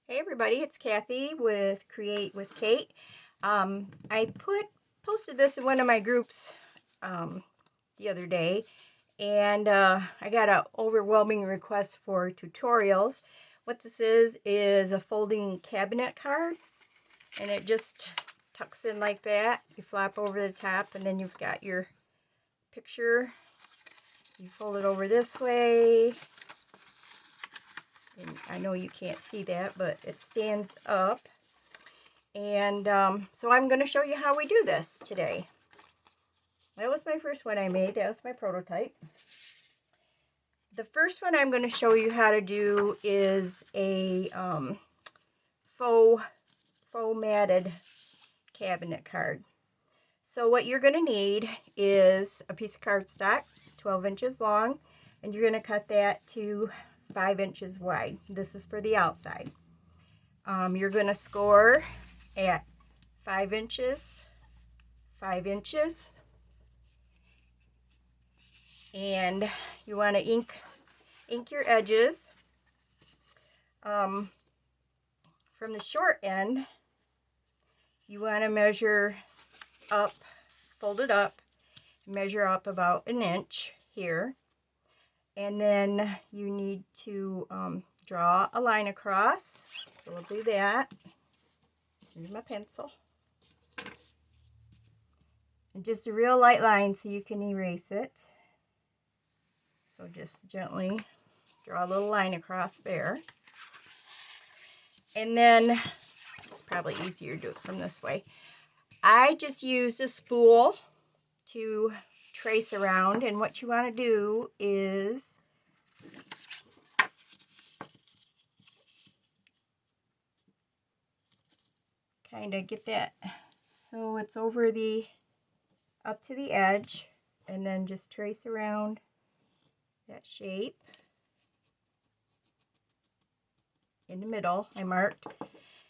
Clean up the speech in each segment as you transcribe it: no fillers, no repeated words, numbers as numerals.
Hey everybody, it's Kathy with Create with Kate. I posted this in one of my groups the other day, and I got an overwhelming request for tutorials. What this is a folding cabinet card, and it just tucks in like that. You flap over the top, and then you've got your picture. You fold it over this way. And I know you can't see that, but it stands up. And so I'm going to show you how we do this today. That was my first one I made. That was my prototype. The first one I'm going to show you how to do is a faux matted cabinet card. So what you're going to need is a piece of cardstock, 12 inches long, and you're going to cut that to 5 inches wide. This is for the outside. You're going to score at 5 inches, 5 inches, and you want to ink your edges. From the short end, you want to measure up, fold it up, measure up about an inch here, and then you need to draw a line across. So we'll do that. Here's my pencil. And just a real light line so you can erase it. So just gently draw a little line across there. And then, it's probably easier to do it from this way. I just use a spool to trace around, and what you want to do is kind of get that so it's over up to the edge, and then just trace around that shape. In the middle, I marked.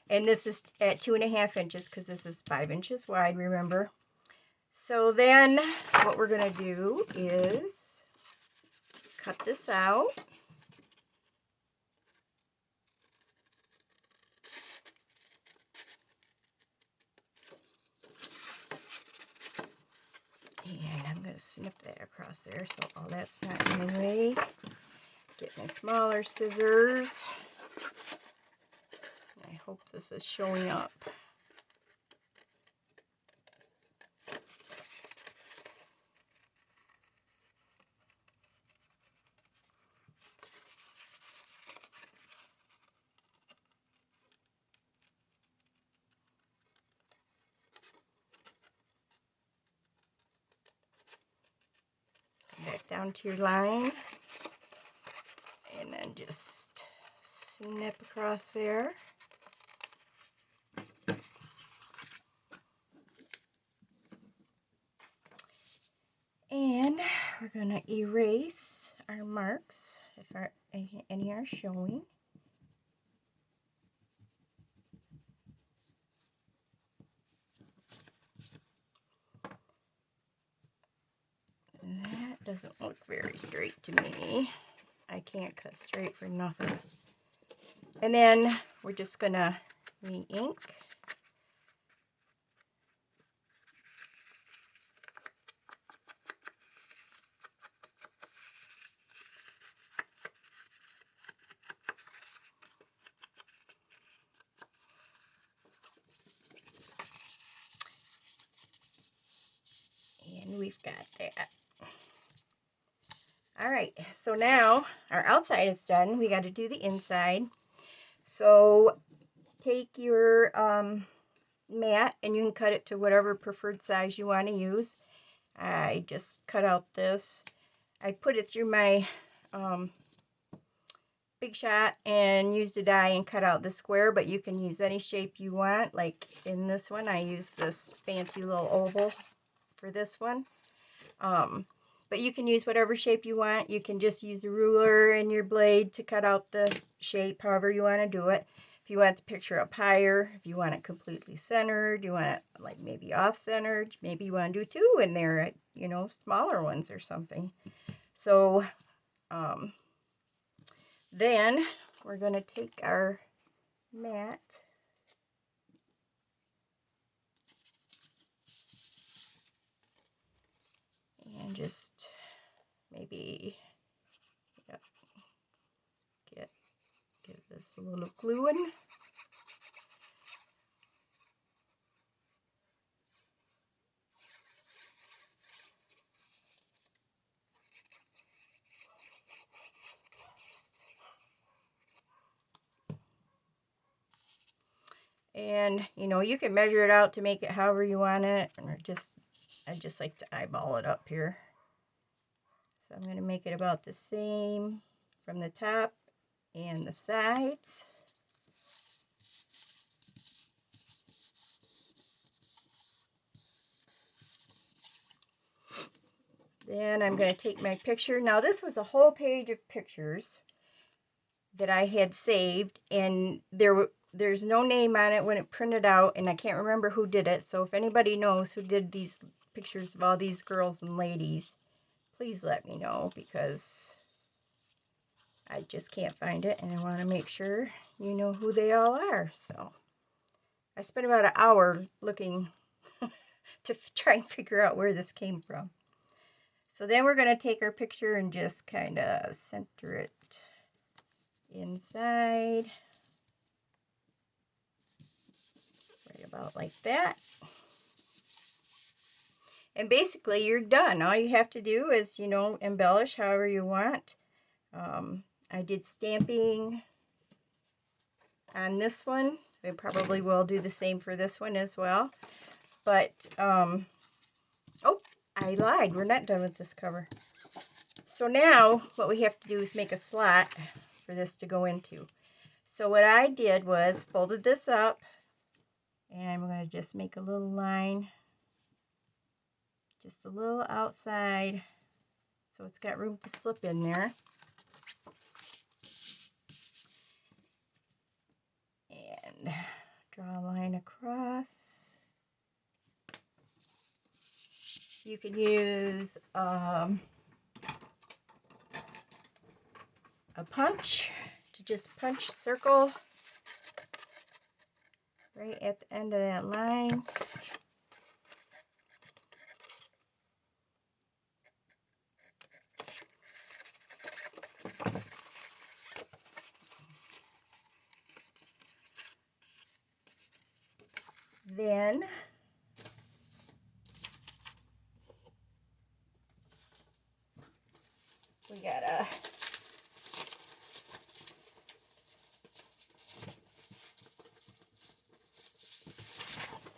And this is at 2.5 inches because this is 5 inches wide, remember. So then what we're going to do is cut this out. And I'm going to snip that across there so all that's not in the way. Get my smaller scissors. I hope this is showing up. Back down to your line. And then just snip across there. And we're going to erase our marks if any are showing. And that doesn't look very straight to me. I can't cut straight for nothing. And then we're just going to re-ink. And we've got that. All right, so now our outside is done. We got to do the inside. So take your mat and you can cut it to whatever preferred size you want to use. I just cut out this. I put it through my Big Shot and used a die and cut out the square, but you can use any shape you want. Like in this one, I used this fancy little oval for this one. But you can use whatever shape you want. You can just use a ruler and your blade to cut out the shape, however you want to do it. If you want the picture up higher, if you want it completely centered, you want it like maybe off-centered, maybe you want to do two in there, you know, smaller ones or something. So then we're going to take our mat. And just maybe, yep, give this a little gluing. And, you know, you can measure it out to make it however you want it. Or I just like to eyeball it up here. So I'm going to make it about the same from the top and the sides. Then I'm going to take my picture. Now this was a whole page of pictures that I had saved, and there's no name on it when it printed out, and I can't remember who did it. So if anybody knows who did these pictures of all these girls and ladies, please let me know, because I just can't find it, and I want to make sure you know who they all are. So I spent about an hour looking to try and figure out where this came from. So then we're going to take our picture and just kind of center it inside, right about like that. And basically you're done. All you have to do is, you know, embellish however you want. I did stamping on this one. I probably will do the same for this one as well. But, oh, I lied. We're not done with this cover. So now what we have to do is make a slot for this to go into. So what I did was folded this up, and I'm going to just make a little line, just a little outside, so it's got room to slip in there. And draw a line across. You can use a punch to just punch a circle right at the end of that line. Then we gotta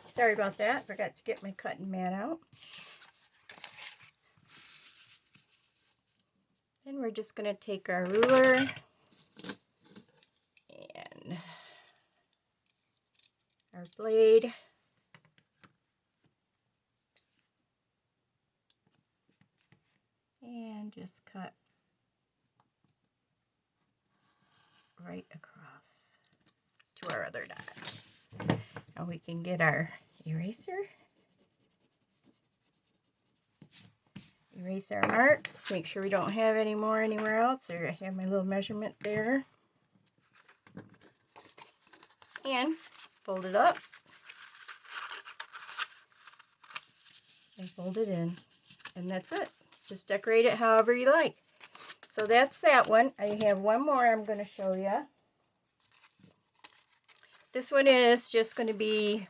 sorry about that, forgot to get my cutting mat out. Then we're just gonna take our ruler and our blade, and just cut right across to our other dot. Now we can get our eraser, erase our marks, make sure we don't have any more anywhere else. There, I have my little measurement there. And fold it up and fold it in. And that's it. Just decorate it however you like. So that's that one. I have one more I'm going to show you. This one is just going to be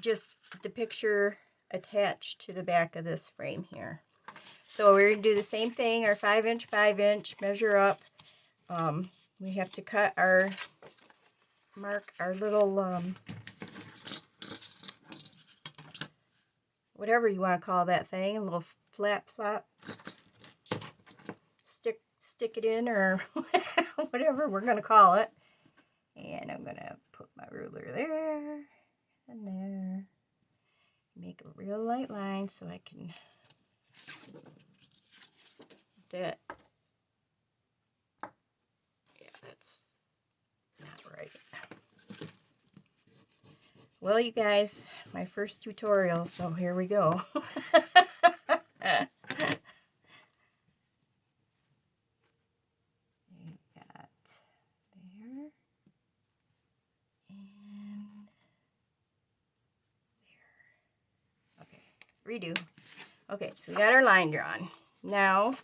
just the picture attached to the back of this frame here. So we're going to do the same thing, our 5-inch, 5-inch, measure up. We have to cut our mark, our little, whatever you want to call that thing, a little flap, stick it in, or whatever we're going to call it. And I'm going to put my ruler there and there. Make a real light line so I can that. Yeah, that's not right. Well, you guys, my first tutorial, so here we go. Got there. redo. Okay, so we got our line drawn. Now,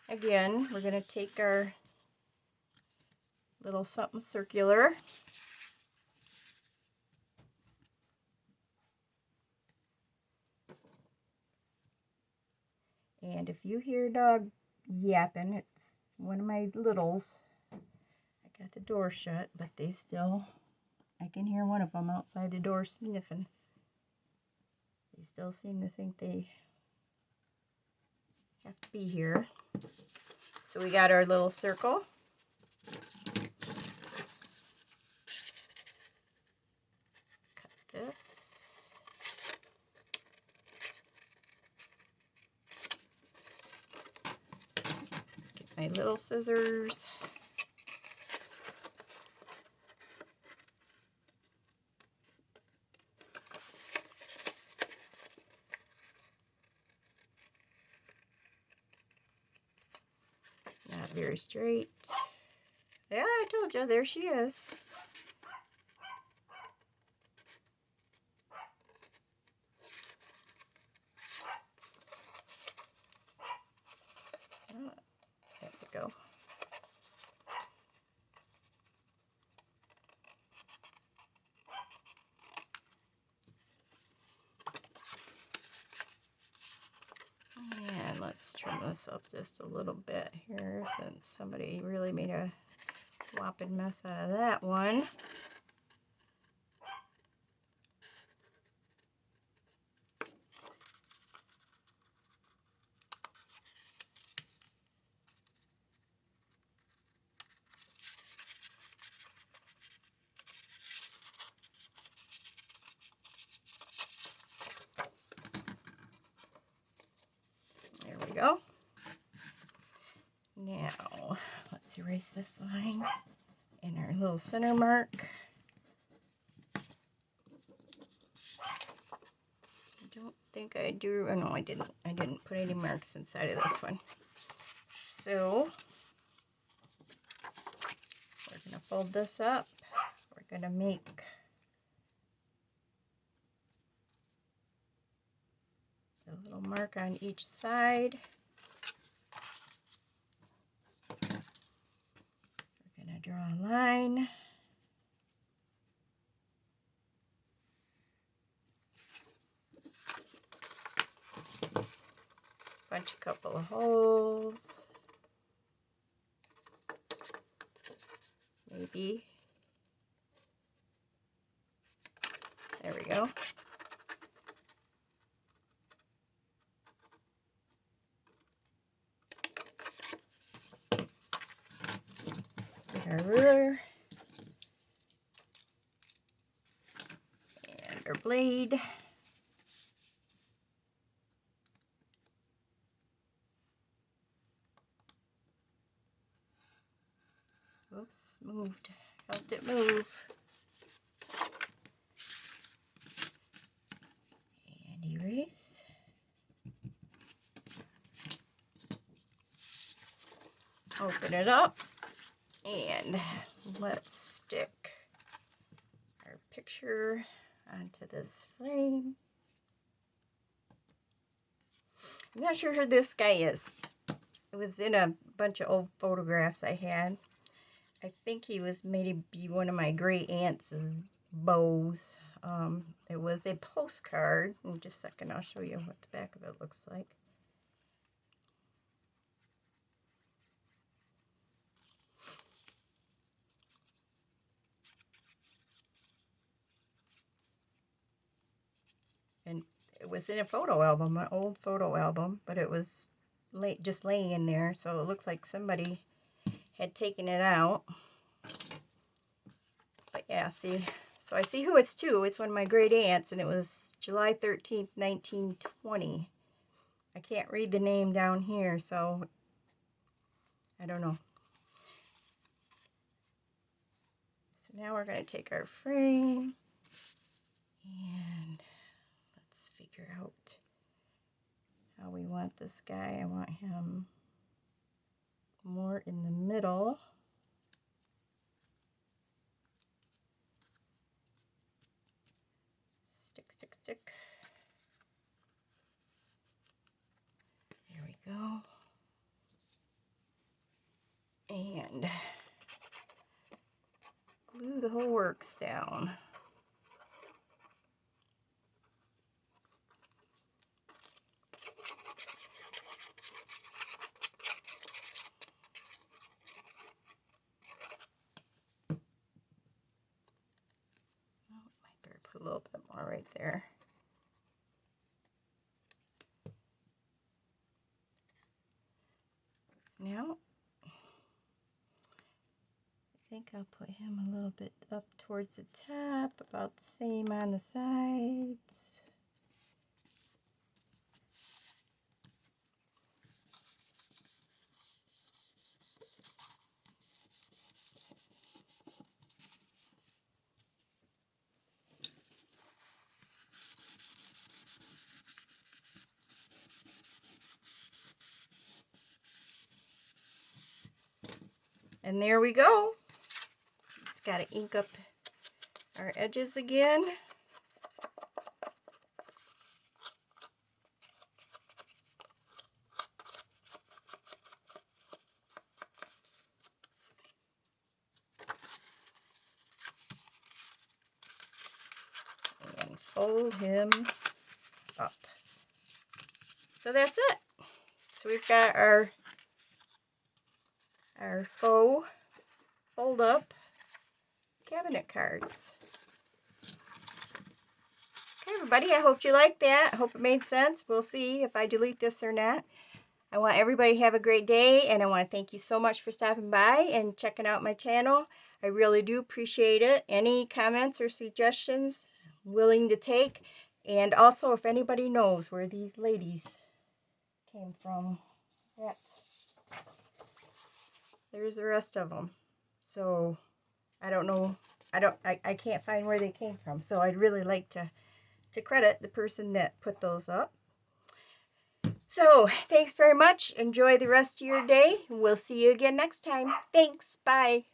again, we're going to take our little something circular. And if you hear a dog yapping, it's one of my littles. I got the door shut, but they still, I can hear one of them outside the door sniffing. They still seem to think they have to be here. So we got our little circle. Cut this. Get my little scissors. Not very straight. Yeah, I told you, there she is. Oh, there we go. And let's trim this up just a little bit here, since somebody really made a whopping mess out of that one. There we go. Now, let's erase this line and our little center mark. I don't think I drew, oh no, I didn't. I didn't put any marks inside of this one. So, we're going to fold this up. We're going to make a little mark on each side. We're going to draw a line. Punch a couple of holes. Maybe. There we go. Get our ruler and our blade. Oops, moved. Felt it move. And erase. Open it up. And let's stick our picture onto this frame. I'm not sure who this guy is. It was in a bunch of old photographs I had. I think he was maybe one of my great aunt's bows. It was a postcard. In just a second, I'll show you what the back of it looks like. And it was in a photo album, an old photo album, but it was just laying in there, so it looked like somebody had taken it out. But yeah, see, so I see who it's to. It's one of my great aunts, and it was July 13th, 1920. I can't read the name down here, so I don't know. So now we're going to take our frame and let's figure out how we want this guy. I want him more in the middle. Stick, stick, stick. the whole works down. Might better put a little bit more right there. Now, I think I'll put him a little bit up towards the top, about the same on the sides. And there we go. Just got to ink up our edges again. And fold him up. So that's it. So we've got our faux fold up cabinet cards. Okay, everybody, I hope you liked that. I hope it made sense. We'll see if I delete this or not. I want everybody to have a great day, and I want to thank you so much for stopping by and checking out my channel. I really do appreciate it. Any comments or suggestions, willing to take. And also, if anybody knows where these ladies came from, there's the rest of them. So I don't know. I can't find where they came from. So I'd really like to credit the person that put those up. So thanks very much. Enjoy the rest of your day. We'll see you again next time. Thanks. Bye.